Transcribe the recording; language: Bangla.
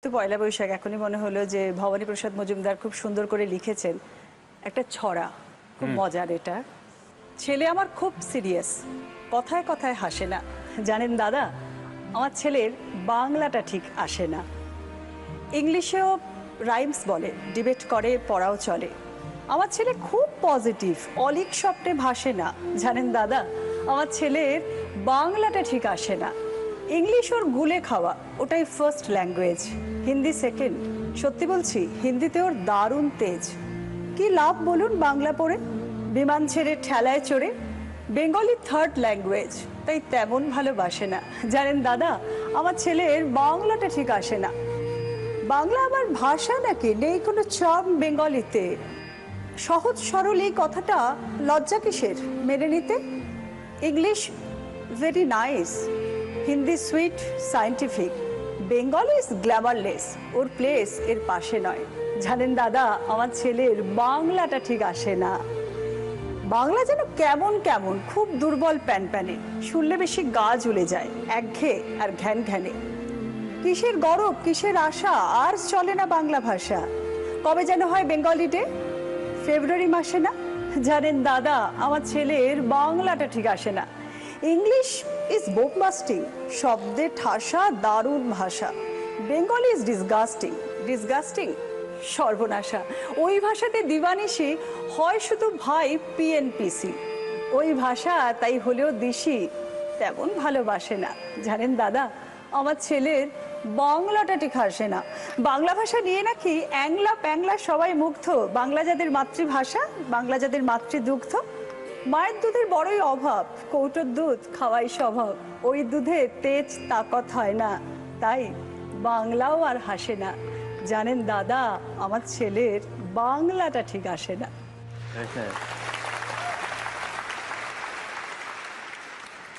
তো পয়লা বৈশাখ এখনই মনে হলো যে ভবানী প্রসাদ মজুমদার খুব সুন্দর করে লিখেছেন একটা ছড়া, খুব মজার। এটা ছেলে আমার খুব সিরিয়াস, কথায় কথায় হাসে না। জানেন দাদা, আমার ছেলের বাংলাটা ঠিক আসে না। ইংলিশেও রাইমস বলে, ডিবেট করে, পড়াও চলে। আমার ছেলে খুব পজিটিভ, অলিক স্বপ্নে ভাসে না। জানেন দাদা, আমার ছেলের বাংলাটা ঠিক আসে না। ইংলিশ ওর গুলে খাওয়া, ওটাই ফার্স্ট ল্যাঙ্গুয়েজ, হিন্দি সেকেন্ড। সত্যি বলছি, হিন্দিতে ওর দারুণ তেজ। কি লাভ বলুন বাংলা পড়ে, বিমান ছেড়ে ঠেলায় চড়ে। বেঙ্গলি থার্ড ল্যাঙ্গুয়েজ, তাই তেমন ভালোবাসে না। জানেন দাদা, আমার ছেলের বাংলাটা ঠিক আসে না। বাংলা আমার ভাষা নাকি, নেই কোনো চার্ম বেঙ্গলিতে। সহজ সরল এই কথাটা লজ্জা কিসের মেনে নিতে। English very nice, Hindi sweet scientific, Bengali is glamourless, or place এর পাশে নয়। জানেন দাদা, আমার ছেলের বাংলাটা ঠিক আসে না। বাংলা যেন কেমন কেমন, খুব দুর্বল প্যান প্যানে, শুনলে বেশি গা জ্বলে যায়, একঘেয়ে আর ঘ্যান ঘ্যানে। কিসের গরব, কিসের আশা, আর চলে না বাংলা ভাষা। কবে যেন হয় বেঙ্গলি ডে, ফেব্রুয়ারি মাসে না। জানেন দাদা, আমার ছেলের বাংলাটা ঠিক আসে না। ইংলিশ ইজ বোমবাস্টিং, শব্দে ঠাসা দারুণ ভাষা। বেঙ্গলি ইজ ডিসগাস্টিং, ডিসগাস্টিং সর্বনাশা। ওই ভাষাতে দিবানিশি হয় শুধু ভাই পিএনপিসি। ওই ভাষা তাই হলেও দিশি তেমন ভালোবাসে না। জানেন দাদা, আমার ছেলের বাংলাটা ঠিক আসে না। বাংলা ভাষা নিয়ে নাকি অ্যাংলা প্যাংলা সবাই মুগ্ধ। বাংলা যাদের মাতৃভাষা, বাংলা যাদের মাতৃদুগ্ধ। মায়ের দুধের বড়ই অভাব, কৌটোর দুধ খাওয়াই স্বভাব। ওই দুধে তেজ তাকত হয় না, তাই বাংলাও আর হাসে না। জানেন দাদা, আমার ছেলের বাংলাটা ঠিক আসে না।